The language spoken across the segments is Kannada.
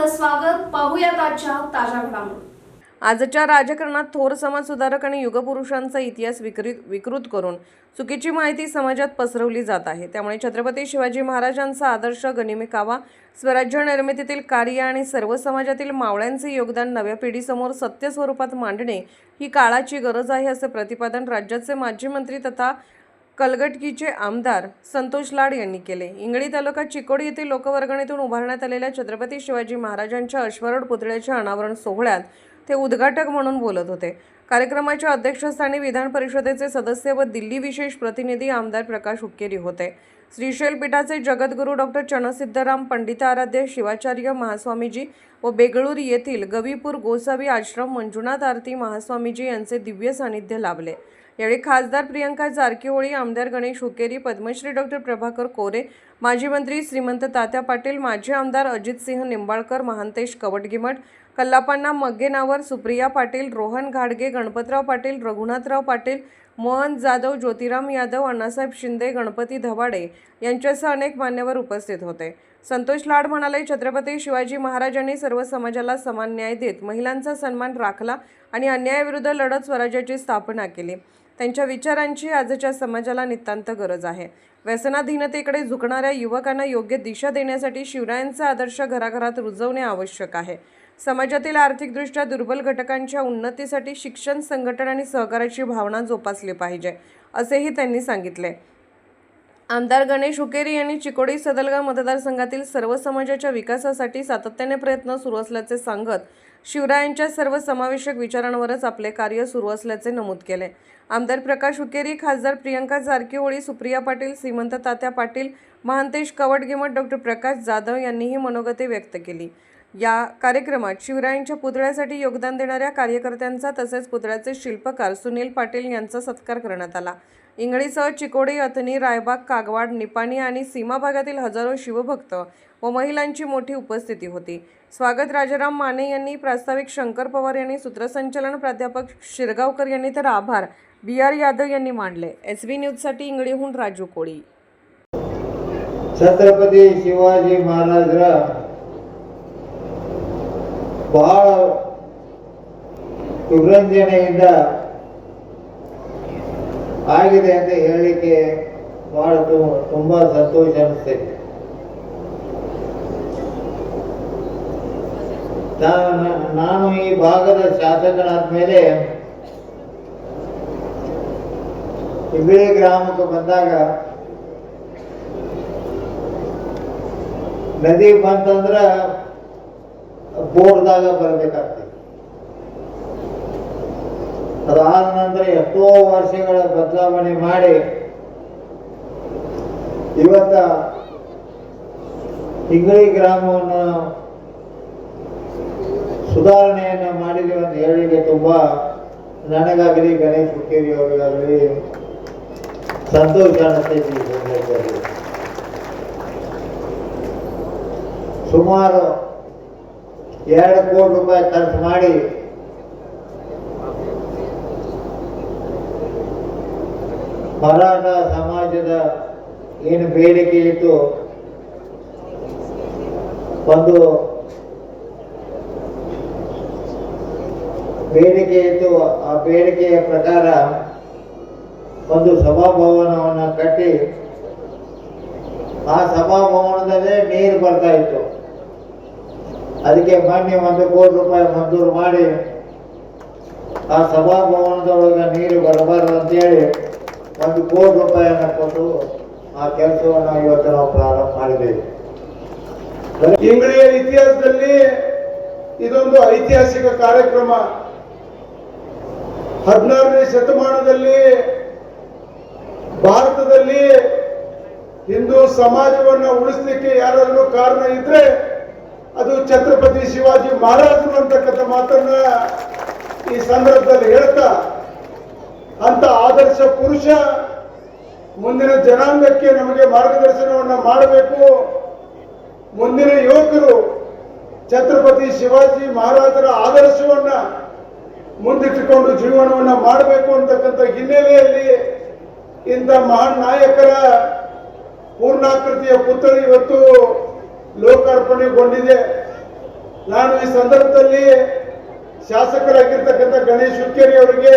आपलं स्वागत. पाहूयात आजच्या ताज्या घडामोडी. आजच्या राजकारणात थोर समाजसुधारक आणि युगपुरुषांचा इतिहास विकृत करून चुकीची माहिती समाजात पसरवली जात आहे. त्यामुळे छत्रपती शिवाजी महाराजांचा आदर्श गनिमिकावा, स्वराज्य निर्मितीतील कार्य आणि सर्व समाजातील मावळ्यांचे योगदान नव्या पिढीसमोर सत्य स्वरूपात मांडणे ही काळाची गरज आहे, असे प्रतिपादन राज्याचे माजी मंत्री तथा कलगटकीचे आमदार संतोष लाड यांनी केले. इंगळी तालुका चिकोडी येथील लोकवर्गणीतून उभारण्यात आलेल्या छत्रपती शिवाजी महाराजांच्या अश्वारूढ पुतळ्याच्या अनावरण सोहळ्यात ते उद्घाटक म्हणून बोलत होते. कार्यक्रमाच्या अध्यक्षस्थानी विधान परिषदेचे सदस्य व दिल्ली विशेष प्रतिनिधी आमदार प्रकाश हुक्केरी होते. श्रीशैल पीठाचे जगद्गुरू डॉक्टर चन्नसिद्धराम पंडिताराध्य शिवाचार्य महास्वामीजी व बेंगळूर येथील गवीपूर गोसावी आश्रम मंजुनाथ आरती महास्वामीजी यांचे दिव्य सानिध्य लाभले. यावेळी खासदार प्रियंका जारकीहोळी, आमदार गणेश हुक्केरी, पद्मश्री डॉक्टर प्रभाकर कोरे, माजी मंत्री श्रीमंत तात्या पाटील, माजी आमदार अजितसिंह निंबाळकर, महांतेश कवटगिमठ, कल्लापण्णा मग्गेनावर, सुप्रिया पाटील, रोहन घाडगे, गणपतराव पाटील, रघुनाथराव पाटील, मोहन जाधव, ज्योतिराम यादव, अण्णासाहेब शिंदे, गणपती धबाडे यांच्यासह अनेक मान्यवर उपस्थित होते. संतोष लाड म्हणाले, छत्रपती शिवाजी महाराजांनी सर्व समाजाला समान न्याय देत महिलांचा सन्मान राखला आणि अन्यायाविरुद्ध लढत स्वराज्याची स्थापना केली. त्यांच्या विचारांची आजच्या समाजाला नितांत गरज आहे. व्यसनाधीनतेकडे झुकणाऱ्या युवकांना योग्य दिशा देण्यासाठी शिवरायांचा आदर्श घराघरात रुजवणे आवश्यक आहे. समाजातील आर्थिकदृष्ट्या दुर्बल घटकांच्या उन्नतीसाठी शिक्षण, संघटन आणि सहकार्याची भावना जोपासली पाहिजे, असेही त्यांनी सांगितले. आमदार गणेश हुक्केरी यांनी चिकोडी सदलगा मतदारसंघातील सर्व समाजाच्या विकासासाठी सातत्याने प्रयत्न सुरू असल्याचे सांगत शिवरायांच्या सर्व समावेशक विचारांवरच आपले कार्य सुरू असल्याचे नमूद केले. आमदार प्रकाश हुक्केरी, खासदार प्रियंका जारकीहोळी, सुप्रिया पाटील, श्रीमंत तात्या पाटील, महांतेश कवटगिमठ, डॉक्टर प्रकाश जाधव यांनीही मनोगते व्यक्त केली. या कार्यक्रमात शिवरायांच्या पुतळ्यासाठी योगदान देणाऱ्या कार्यकर्त्यांचा तसेच पुतळ्याचे शिल्पकार सुनील पाटील यांचा सत्कार करण्यात आला. इंगळीसह चिकोडी, अथणी, रायबाग, कागवाड, निपाणी आणि सीमा भागातील हजारो शिवभक्त व महिलांची मोठी उपस्थिती होती. स्वागत राजाराम माने यांनी, प्रास्ताविक शंकर पवार यांनी, सूत्रसंचालन प्राध्यापक शिरगावकर यांनी तर आभार BR यादव यांनी मांडले. SB न्यूजसाठी इंगळीहून राजू कोळी. छत्रपती शिवाजी महाराजರ ಬಹಳ ವಿಜೃಂಭಣೆಯಿಂದ ಆಗಿದೆ ಅಂತ ಹೇಳಲಿಕ್ಕೆ ಬಹಳ ತುಂಬಾ ಸಂತೋಷ ಅನಿಸ್ತದೆ. ನಾನು ಈ ಭಾಗದ ಶಾಸಕನಾದ ಮೇಲೆ ಇಂಗಳಿ ಗ್ರಾಮಕ್ಕೆ ಬಂದಾಗ ನದಿ ಬಂತಂದ್ರ ಬೋರ್ದಾಗ ಬರಬೇಕಾಗ್ತದೆ. ಅದಾದ ನಂತರ ಎಷ್ಟೋ ವರ್ಷಗಳ ಬದಲಾವಣೆ ಮಾಡಿ ಇವತ್ತ ಇಂಗಳಿ ಗ್ರಾಮವನ್ನು ಸುಧಾರಣೆಯನ್ನು ಮಾಡಿದೀವಿ ಅಂತ ಹೇಳಿಕೆ ತುಂಬಾ ನನಗಾಗಲಿ ಗಣೇಶ್ ಹುಕ್ಕೇರಿ ಅವರಿಗಾಗಲಿ ಸಂತೋಷ ಅನ್ನಿಸ್ತೈತಿ. ಸುಮಾರು 2 ಕೋಟಿ ರೂಪಾಯಿ ಖರ್ಚು ಮಾಡಿ ಮರಾಠ ಸಮಾಜದ ಏನು ಬೇಡಿಕೆ ಇತ್ತು, ಒಂದು ಬೇಡಿಕೆ ಇತ್ತು, ಆ ಬೇಡಿಕೆಯ ಪ್ರಕಾರ ಒಂದು ಸಭಾಭವನವನ್ನು ಕಟ್ಟಿ ಆ ಸಭಾಭವನದಲ್ಲೇ ನೀರು ಬರ್ತಾ ಇತ್ತು. ಅದಕ್ಕೆ ಮೊನ್ನೆ 1 ಕೋಟಿ ರೂಪಾಯಿ ಮಂಜೂರು ಮಾಡಿ ಆ ಸಭಾಭವನದೊಳಗೆ ನೀರು ಬರಬಾರದು ಅಂತೇಳಿ 1 ಕೋಟಿ ರೂಪಾಯಿಯನ್ನು ಕೊಟ್ಟು ಆ ಕೆಲಸವನ್ನು ಇವತ್ತು ನಾವು ಪ್ರಾರಂಭ ಮಾಡಿದ್ದೇವೆ. ಇಂಗಳಿಯ ಇತಿಹಾಸದಲ್ಲಿ ಇದೊಂದು ಐತಿಹಾಸಿಕ ಕಾರ್ಯಕ್ರಮ. 16ನೇ ಶತಮಾನದಲ್ಲಿ ಭಾರತದಲ್ಲಿ ಹಿಂದೂ ಸಮಾಜವನ್ನು ಉಳಿಸಲಿಕ್ಕೆ ಯಾರಾದರೂ ಕಾರಣ ಇದ್ರೆ ಅದು ಛತ್ರಪತಿ ಶಿವಾಜಿ ಮಹಾರಾಜರು ಅಂತಕ್ಕಂಥ ಮಾತನ್ನ ಈ ಸಂದರ್ಭದಲ್ಲಿ ಹೇಳ್ತಾ, ಅಂತ ಆದರ್ಶ ಪುರುಷ ಮುಂದಿನ ಜನಾಂಗಕ್ಕೆ ನಮಗೆ ಮಾರ್ಗದರ್ಶನವನ್ನು ಮಾಡಬೇಕು. ಮುಂದಿನ ಯುವಕರು ಛತ್ರಪತಿ ಶಿವಾಜಿ ಮಹಾರಾಜರ ಆದರ್ಶವನ್ನ ಮುಂದಿಟ್ಟುಕೊಂಡು ಜೀವನವನ್ನು ಮಾಡಬೇಕು ಅಂತಕ್ಕಂಥ ಹಿನ್ನೆಲೆಯಲ್ಲಿ ಇಂಥ ಮಹಾನ್ ನಾಯಕರ ಪೂರ್ಣಾಕೃತಿಯ ಪುತ್ಥಳಿ ಇವತ್ತು ಲೋಕಾರ್ಪಣೆಗೊಂಡಿದೆ. ನಾನು ಈ ಸಂದರ್ಭದಲ್ಲಿ ಶಾಸಕರಾಗಿರ್ತಕ್ಕಂಥ ಗಣೇಶ್ ಹುಕ್ಕೇರಿ ಅವರಿಗೆ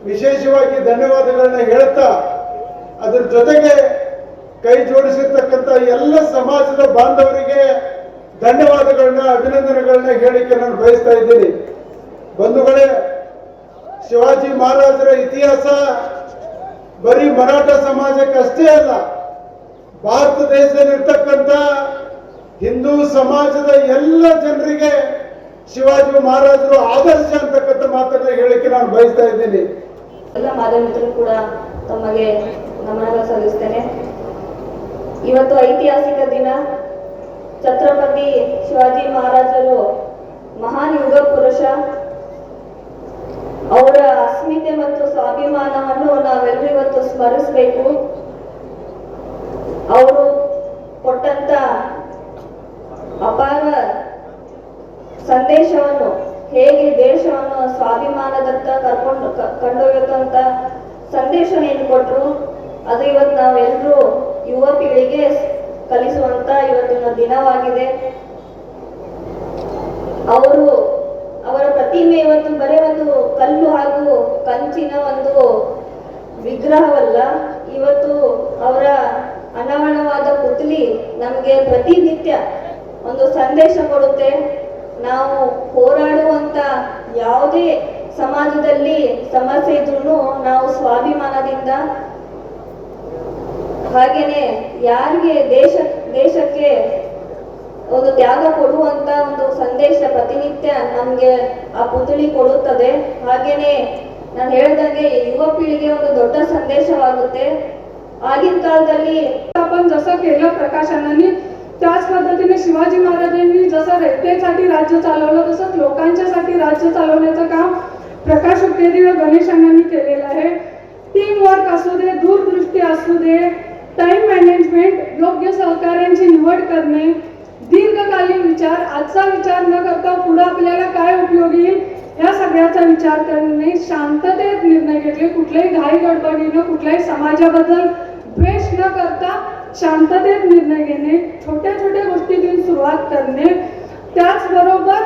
ವಿಶೇಷವಾಗಿ ಧನ್ಯವಾದಗಳನ್ನ ಹೇಳ್ತಾ ಅದರ ಜೊತೆಗೆ ಕೈ ಜೋಡಿಸಿರ್ತಕ್ಕಂಥ ಎಲ್ಲ ಸಮಾಜದ ಬಾಂಧವರಿಗೆ ಧನ್ಯವಾದಗಳನ್ನ ಅಭಿನಂದನೆಗಳನ್ನ ಹೇಳಿಕೆ ನಾನು ಬಯಸ್ತಾ ಇದ್ದೀನಿ. ಬಂಧುಗಳೇ, ಶಿವಾಜಿ ಮಹಾರಾಜರ ಇತಿಹಾಸ ಬರೀ ಮರಾಠ ಸಮಾಜಕ್ಕೆ ಅಷ್ಟೇ ಅಲ್ಲ, ಭಾರತ ದೇಶದಲ್ಲಿರ್ತಕ್ಕಂಥ ಹಿಂದೂ ಸಮಾಜದ ಎಲ್ಲ ಜನರಿಗೆ ಶಿವಾಜಿ ಮಹಾರಾಜರು ಆದರ್ಶ ಅಂತಕ್ಕಂಥ ಮಾತನ್ನ ಹೇಳಿಕೆ ನಾನು ಬಯಸ್ತಾ ಇದ್ದೀನಿ. ಎಲ್ಲ ಮಾಧ್ಯಮ ಮಿತ್ರರು ಕೂಡ ತಮಗೆ ನಮನಗಳು ಸಲ್ಲಿಸ್ತೇನೆ. ಇವತ್ತು ಐತಿಹಾಸಿಕ ದಿನ. ಛತ್ರಪತಿ ಶಿವಾಜಿ ಮಹಾರಾಜರು ಮಹಾನ್ ಯುಗ ಪುರುಷ. ಅವರ ಅಸ್ಮಿತೆ ಮತ್ತು ಸ್ವಾಭಿಮಾನವನ್ನು ನಾವೆಲ್ಲರೂ ಇವತ್ತು ಸ್ಮರಿಸಬೇಕು. ಅವರು ಕೊಟ್ಟಂತ ಅಪಾರ ಸಂದೇಶವನ್ನು, ಹೇಗೆ ದೇಶವನ್ನು ಸ್ವಾಭಿಮಾನದತ್ತ ಕೊಂಡೊಯ್ಯುವಂತ ಸಂದೇಶ ಏನು ಕೊಟ್ಟರು, ಅದು ಇವತ್ತು ನಾವೆಲ್ಲರೂ ಯುವ ಪೀಳಿಗೆ ಕಲಿಸುವಂತ ಇವತ್ತಿನ ದಿನವಾಗಿದೆ. ಅವರ ಪ್ರತಿಮೆ ಇವತ್ತು ಬರೀ ಒಂದು ಕಲ್ಲು ಹಾಗೂ ಕಂಚಿನ ಒಂದು ವಿಗ್ರಹವಲ್ಲ, ಇವತ್ತು ಅವರ ಅನಾವರಣವಾದ ಪುತ್ಲಿ ನಮಗೆ ಪ್ರತಿನಿತ್ಯ ಒಂದು ಸಂದೇಶ ಕೊಡುತ್ತೆ. ನಾವು ಹೋರಾಡುವಂತ ಯಾವುದೇ ಸಮಾಜದಲ್ಲಿ ಸಮಸ್ಯೆ ಇದ್ರೂ ನಾವು ಸ್ವಾಭಿಮಾನದಿಂದ, ಹಾಗೇನೆ ಯಾರಿಗೆ ದೇಶಕ್ಕೆ ಒಂದು ತ್ಯಾಗ ಕೊಡುವಂತ ಒಂದು ಸಂದೇಶ ಪ್ರತಿನಿತ್ಯ ನಮ್ಗೆ ಆ ಪುತ್ಳಿ ಕೊಡುತ್ತದೆ. ಹಾಗೇನೆ ನಾನು ಹೇಳಿದಾಗೆ ಯುವ पीಳಿಗೆ ಒಂದು ದೊಡ್ಡ ಸಂದೇಶವಾಗುತ್ತೆ. ಆಗಿನ काळाದಲ್ಲಿ आपण जसं केलं प्रकाशनाने, त्याच पद्धतीने शिवाजी महाराजांनी जसं रयतेसाठी राज्य चालवलं तसंच लोकांच्यासाठी राज्य चालवण्याचं काम प्रकाश हुक्केरी व गणेश अण्णांनी केलेलं आहे. टीम वर्क असू दे, दूरदृष्टी असू दे, टाइम मॅनेजमेंट, योग्य सहकार्यांची निवड करणे, दीर्घकालीन विचार, आजचा विचार न करता पुढे आपल्याला काय उपयोगी येईल या सगळ्याचा विचार करणे, शांततेत निर्णय घेतले, कुठल्याही घाई गडबडीनं, कुठल्याही समाजाबद्दल द्वेष न करता शांततेत निर्णय घेणे, छोट्या छोट्या गोष्टीतून सुरुवात करणे. त्याचबरोबर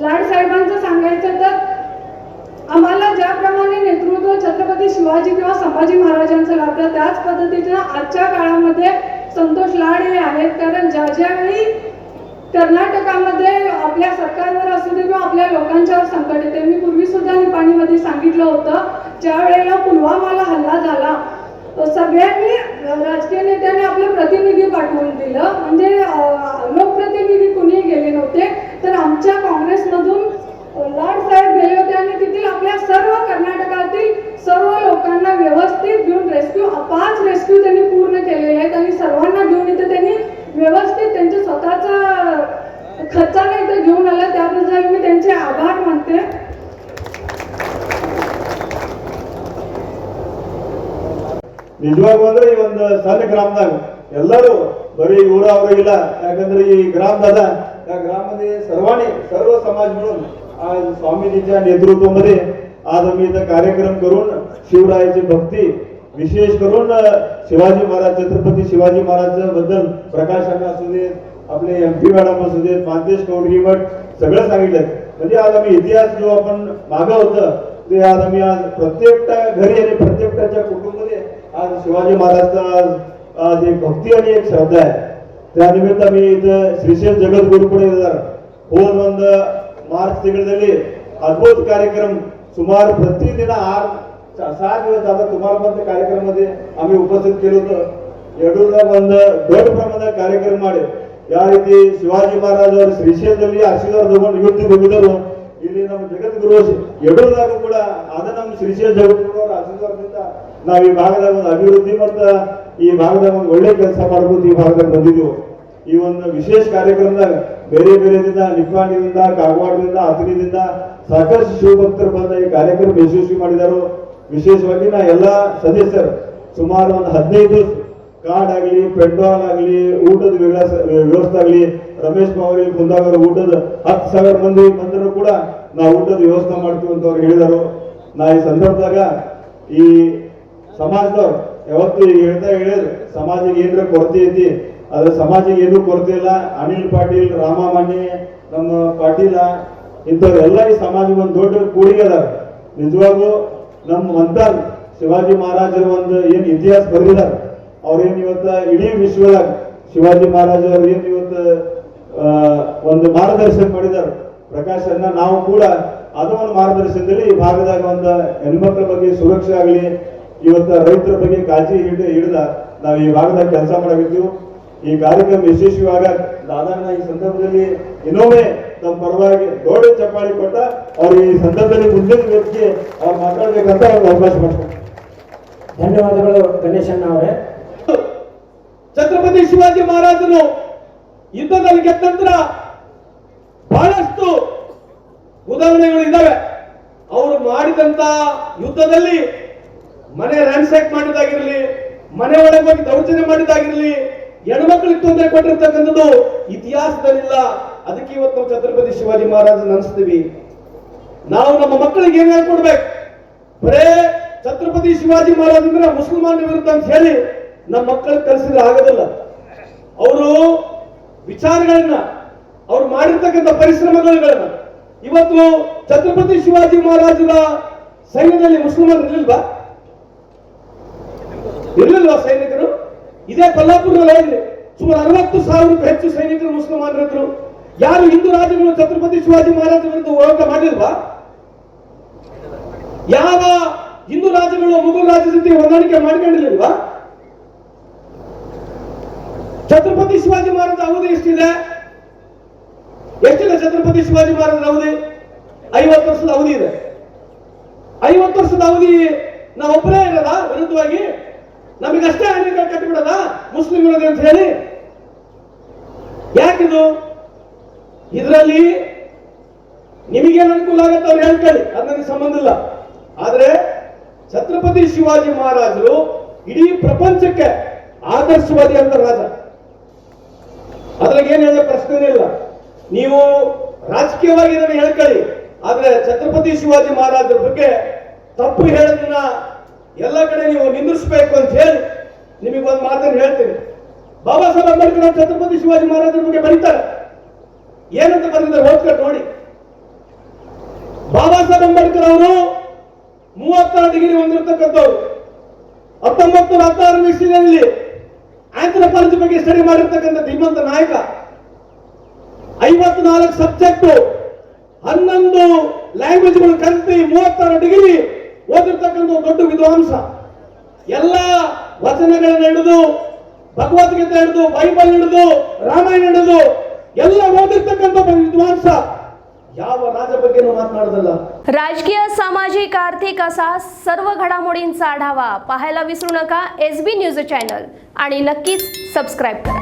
लाडसाहेबांचं सांगायचं तर आम्हाला ज्याप्रमाणे नेतृत्व छत्रपती शिवाजी किंवा संभाजी महाराजांचं लाभलं, त्याच पद्धतीनं आजच्या काळामध्ये संतोष लाड हे आहेत. कारण ज्यावेळी कर्नाटकामध्ये आपल्या सरकारवर असू दे किंवा आपल्या लोकांच्यावर संकट येते, मी पूर्वी सुद्धा निपाणीमध्ये सांगितलं होतं, ज्या वेळेला पुलवामाला हल्ला झाला, सगळ्यांनी राजकीय नेत्यांनी आपले प्रतिनिधी पाठवून दिलं, म्हणजे लोकप्रतिनिधी कुणीही गेले नव्हते. तर आमच्या काँग्रेसमधून लाड साहेब गेले होते आणि तिथील आपल्या सर्व कर्नाटकातील सर्व लोकांना व्यवस्थित घेऊन 5 रेस्क्यू त्यांनी पूर्ण केलेले आहेत आणि सर्वांना घेऊन इथे त्यांनी व्यवस्थित त्यांच्या स्वतःचा खर्चाने इथे घेऊन आला. त्याबद्दल मी त्यांचे आभार मानते. ನಿಜವಾಗೂ ಅಂದ್ರೆ ಈ ಒಂದು ಸಣ್ಣ ಗ್ರಾಮದಾಗ ಎಲ್ಲರೂ ಬರೀ ಊರ ಅವರು ಇಲ್ಲ, ಯಾಕಂದ್ರೆ ಈ ग्रामदादा या ग्राममध्ये सर्व समाज मिळून आज स्वामीजीच्या नेतृत्वामध्ये आज आम्ही इथं कार्यक्रम करून शिवरायाची भक्ती, विशेष करून शिवाजी महाराज, छत्रपती शिवाजी महाराज बद्दल प्रकाशना असू देत, आपले MP मॅडम असू देत, मातेश कौडगी मठ सगळं सांगितलं. म्हणजे आज आम्ही इतिहास जो आपण मागं होतं ते आज आम्ही आज प्रत्येकटा घरी आणि प्रत्येकटाच्या कुटुंबामध्ये आज शिवाजी महाराजचा आज एक भक्ती आणि एक श्रद्धा आहे. त्यानिमित्त आम्ही इथं ಶ್ರೀಶೈಲ ಜಗದ್ಗುರುಗಳು ಇದ್ದಾರೆ. ಹೋದ ಒಂದು ಮಾರ್ಚ್ ತಿಂಗಳಲ್ಲಿ अद्भुत कार्यक्रम सुमार प्रतिदिन 6 दिवस आता तुम्हाला पण कार्यक्रमामध्ये आम्ही उपस्थित केलं होतं. येडूरला ಒಂದು ದೊಡ್ಡ ಪ್ರಮಾಣದ ಕಾರ್ಯಕ್ರಮ ಮಾಡಿ ಯಾವ ರೀತಿ ಶಿವಾಜಿ ಮಹಾರಾಜ್ ಅವರು ಶ್ರೀಶೈಲದಲ್ಲಿ ಆಶೀರ್ವಾದ ತಗೊಂಡು ಯುದ್ಧಕ್ಕೆ ಹೋಗಿದ್ದರು, ಇಲ್ಲಿ ನಮ್ಮ ಜಗದ್ಗುರು ಯಡೂರದಾಗ ಕೂಡ ಅದ ನಮ್ಮ ಶ್ರೀಶೈಲ ಜಗದ್ಗುರು ಅವರ ಆಶೀರ್ವಾದದಿಂದ ನಾವು ಈ ಭಾಗದಾಗ ಒಂದು ಅಭಿವೃದ್ಧಿ ಮತ್ತು ಈ ಭಾಗದಾಗ ಒಂದು ಒಳ್ಳೆ ಕೆಲಸ ಮಾಡ್ಬೋದು ಈ ಭಾಗದಾಗ ಬಂದಿದ್ದೀವಿ. ಈ ಒಂದು ವಿಶೇಷ ಕಾರ್ಯಕ್ರಮದಾಗ ಬೇರೆ ಬೇರೆದಿಂದ ನಿಪ್ಪಾಣಿದಿಂದ, ಕಾಗವಾಡದಿಂದ, ಹತ್ತನಿದಿಂದ ಸಾಕಷ್ಟು ಶಿವಭಕ್ತರು ಬಂದ ಈ ಕಾರ್ಯಕ್ರಮ ಯಶಸ್ವಿ ಮಾಡಿದರು. ವಿಶೇಷವಾಗಿ ನಾ ಎಲ್ಲ ಸದಸ್ಯರು ಸುಮಾರು ಒಂದು 15 ದಿವಸ ಕಾರ್ಡ್ ಆಗಲಿ, ಪೆಂಡಾಲ್ ಆಗಲಿ, ಊಟದ ವ್ಯವಸ್ಥೆ ಆಗಲಿ, ರಮೇಶ್ ಬಾವರಿ ಕುಂದಾಗರ ಊಟದ 10,000 ಮಂದಿ ಬಂದರೂ ಕೂಡ ನಾವು ಊಟದ ವ್ಯವಸ್ಥೆ ಮಾಡ್ತೀವಿ ಅಂತ ಅವ್ರು ಹೇಳಿದರು. ನಾ ಈ ಸಂದರ್ಭದಾಗ ಈ ಸಮಾಜದವ್ರು ಯಾವತ್ತು ಈಗ ಹೇಳಿದ್ರು ಸಮಾಜಿಗೆ ಏನಾರ ಕೊರತೆ ಐತಿ ಅದ್ರ ಸಮಾಜಕ್ಕೆ ಏನೂ ಕೊರತೆ ಇಲ್ಲ. ಅನಿಲ್ ಪಾಟೀಲ್, ರಾಮ ಮಾನೆ, ನಮ್ಮ ಪಾಟೀಲ ಇಂಥವ್ರೆಲ್ಲ ಈ ಸಮಾಜಕ್ಕೆ ಒಂದು ದೊಡ್ಡ ಕೂಡಿಗೆ ಅದಾರ. ನಿಜವಾಗೂ ನಮ್ಮ ಮಂತಾಲ್ ಶಿವಾಜಿ ಮಹಾರಾಜರ ಒಂದು ಏನ್ ಇತಿಹಾಸ ಬರೆದಿದ್ದಾರೆ, ಅವ್ರೇನ್ ಇವತ್ತ ಇಡೀ ವಿಶ್ವದಾಗ ಶಿವಾಜಿ ಮಹಾರಾಜ ಅವ್ರು ಏನ್ ಇವತ್ತು ಒಂದು ಮಾರ್ಗದರ್ಶನ ಮಾಡಿದ್ದಾರೆ ಪ್ರಕಾಶನ್ನ. ನಾವು ಕೂಡ ಅದು ಒಂದು ಮಾರ್ಗದರ್ಶನದಲ್ಲಿ ಈ ಭಾಗದಾಗ ಒಂದು ಹೆಣ್ಮಕ್ಳ ಬಗ್ಗೆ ಸುರಕ್ಷೆ ಆಗಲಿ, ಇವತ್ತ ರೈತರ ಬಗ್ಗೆ ಕಾಳಜಿ ಹಿಡಿದ ನಾವು ಈ ಭಾಗದಾಗ ಕೆಲಸ ಮಾಡಾಗಿದ್ದೀವಿ. ಈ ಕಾರ್ಯಕ್ರಮ ಯಶಸ್ವಿಯಾಗ ದಾದಾನ ಈ ಸಂದರ್ಭದಲ್ಲಿ ಇನ್ನೊಮ್ಮೆ ನಮ್ಮ ಪರವಾಗಿ ದೊಡ್ಡ ಚಪ್ಪಾಳಿ ಕೊಟ್ಟ ಅವ್ರು ಈ ಸಂದರ್ಭದಲ್ಲಿ ಮುಂದಿನ ವ್ಯಕ್ತಿ ಅವ್ರು ಮಾತಾಡ್ಬೇಕಂತ ಅವ್ರಿಗೆ ಅವಕಾಶ ಮಾಡ್ತಾರೆ. ಧನ್ಯವಾದಗಳು ಗಣೇಶಣ್ಣ ಅವರೇ. ಛತ್ರಪತಿ ಶಿವಾಜಿ ಮಹಾರಾಜರು ಯುದ್ಧದಲ್ಲಿ ಗೆದ್ದ ನಂತರ ಬಹಳಷ್ಟು ಉದಾಹರಣೆಗಳು ಇದ್ದಾವೆ. ಅವರು ಮಾಡಿದಂತ ಯುದ್ಧದಲ್ಲಿ ಮನೆ ರ್ಯಾನ್ಸ್ಯಾಕ್ ಮಾಡಿದಾಗಿರ್ಲಿ, ಮನೆ ಒಳಗೆ ಹೋಗಿ ದೌರ್ಜನ್ಯ ಮಾಡಿದಾಗಿರ್ಲಿ, ಹೆಣ್ಮಕ್ಳಿಗೆ ತೊಂದರೆ ಕೊಟ್ಟಿರ್ತಕ್ಕಂಥದ್ದು ಇತಿಹಾಸದಲ್ಲಿಲ್ಲ. ಅದಕ್ಕೆ ಇವತ್ತು ನಾವು ಛತ್ರಪತಿ ಶಿವಾಜಿ ಮಹಾರಾಜನ ಅನಿಸ್ತೀವಿ. ನಾವು ನಮ್ಮ ಮಕ್ಕಳಿಗೆ ಏನ್ ಹೇಳ್ಕೊಡ್ಬೇಕು? ಬರೇ ಛತ್ರಪತಿ ಶಿವಾಜಿ ಮಹಾರಾಜ್ ಅಂದ್ರೆ ಮುಸಲ್ಮಾನ ವಿರುದ್ಧ ಅಂತ ಹೇಳಿ ನಮ್ಮ ಮಕ್ಕಳಿಗೆ ಕಲಿಸಿದ್ರೆ ಆಗೋದಿಲ್ಲ. ಅವರು ವಿಚಾರಗಳನ್ನ, ಅವ್ರು ಮಾಡಿರ್ತಕ್ಕಂಥ ಪರಿಶ್ರಮಗಳನ್ನ ಇವತ್ತು ಛತ್ರಪತಿ ಶಿವಾಜಿ ಮಹಾರಾಜರ ಸೈನ್ಯದಲ್ಲಿ ಮುಸಲ್ಮಾನರು ಇರ್ಲಿಲ್ವಾ ಸೈನಿಕರು? ಇದೇ ಕೊಲ್ಲಾಪುರದಲ್ಲಿ ಹೋಗ್ಲಿ ಸುಮಾರು 60,000ಕ್ಕೂ ಹೆಚ್ಚು ಸೈನಿಕರು ಮುಸಲ್ಮಾನರಿದ್ರು. ಯಾರು ಹಿಂದೂ ರಾಜಗಳು ಛತ್ರಪತಿ ಶಿವಾಜಿ ಮಹಾರಾಜ ವಿರುದ್ಧ ಹೋರಾಟ ಮಾಡಿಲ್ವಾ? ಯಾವ ಹಿಂದೂ ರಾಜಗಳು ಮುಘಲ್ ರಾಜ ಜೊತೆ ಹೊಂದಾಣಿಕೆ ಮಾಡ್ಕೊಂಡಿರ್ಲಿಲ್ವಾ? ಛತ್ರಪತಿ ಶಿವಾಜಿ ಮಹಾರಾಜ ಅವಧಿ ಎಷ್ಟಿದೆ? ಛತ್ರಪತಿ ಶಿವಾಜಿ ಮಹಾರಾಜರ ಅವಧಿ 50 ವರ್ಷದ ಅವಧಿ ಇದೆ. 50 ವರ್ಷದ ಅವಧಿ ನಾವು ಒಬ್ಬರೇ ಇರೋದ ವಿರುದ್ಧವಾಗಿ? ನಮಗಷ್ಟೇ ಅನೇಕ ಕಟ್ಟಿಬಿಡೋದ ಮುಸ್ಲಿಂ ವಿರೋಧಿ ಅಂತ ಹೇಳಿ? ಯಾಕಿದು? ಇದರಲ್ಲಿ ನಿಮಗೇನು ಅನುಕೂಲ ಆಗತ್ತೆ ಅವ್ರು ಹೇಳ್ಕೊಳ್ಳಿ, ಅದು ನನಗೆ ಸಂಬಂಧ ಇಲ್ಲ. ಆದ್ರೆ ಛತ್ರಪತಿ ಶಿವಾಜಿ ಮಹಾರಾಜರು ಇಡೀ ಪ್ರಪಂಚಕ್ಕೆ ಆದರ್ಶವಾದಿ ಅಂತ ರಾಜ. ಅದ್ರಾಗ ಏನ್ ಹೇಳೋ ಪ್ರಶ್ನೆನೇ ಇಲ್ಲ. ನೀವು ರಾಜಕೀಯವಾಗಿ ಇದನ್ನು ಹೇಳ್ಕೊಳ್ಳಿ, ಆದ್ರೆ ಛತ್ರಪತಿ ಶಿವಾಜಿ ಮಹಾರಾಜರ ಬಗ್ಗೆ ತಪ್ಪು ಹೇಳೋದನ್ನ ಎಲ್ಲ ಕಡೆ ನೀವು ನಿಂದಿಸಬೇಕು ಅಂತ ಹೇಳಿ ನಿಮಗೊಂದು ಮಾತನ್ನು ಹೇಳ್ತೀನಿ. ಬಾಬಾ ಸಾಹೇಬ್ ಅಂಬೇಡ್ಕರ್ ಛತ್ರಪತಿ ಶಿವಾಜಿ ಮಹಾರಾಜರ ಬಗ್ಗೆ ಬರೀತಾರೆ. ಏನಂತ ಬರೆದಿದ್ದಾರೆ ಓದ್ಕೊಂಡು ನೋಡಿ. ಬಾಬಾ ಸಾಹೇಬ್ ಅಂಬೇಡ್ಕರ್ ಅವರು 36 ಡಿಗ್ರಿ ಹೊಂದಿರತಕ್ಕಂಥವ್ರು. 1916 ಇಸ್ವಿಯಲ್ಲಿ ಆಂಥ್ರೋಪಾಲಜಿ ಬಗ್ಗೆ ಸ್ಟಡಿ ಮಾಡಿರ್ತಕ್ಕಂಥ ಧೀಮಂತ ನಾಯಕ. 54 ಸಬ್ಜೆಕ್ಟ್, 11 ಲ್ಯಾಂಗ್ವೇಜ್ಗಳು ಕಲಿತು 36 ಡಿಗ್ರಿ ಓದಿರ್ತಕ್ಕಂಥ ದೊಡ್ಡ ವಿದ್ವಾಂಸ. ಎಲ್ಲ ವಚನಗಳನ್ನ ಹಿಡಿದು, ಭಗವದ್ಗೀತೆ ಹಿಡಿದು, ಬೈಬಲ್ ಹಿಡಿದು, ರಾಮಾಯಣ ಹಿಡಿದು ಎಲ್ಲ ಓದಿರ್ತಕ್ಕಂಥ विद्वांस ಯಾವ ರಾಜ ಬಗ್ಗೆನೂ ಮಾತನಾಡೋದಲ್ಲ. राजकीय सामाजिक आर्थिक असा सर्व घडामोडींचा आढावा पाहायला विसरू नका SB न्यूज चॅनल आणि नक्कीच सबस्क्राइब करा.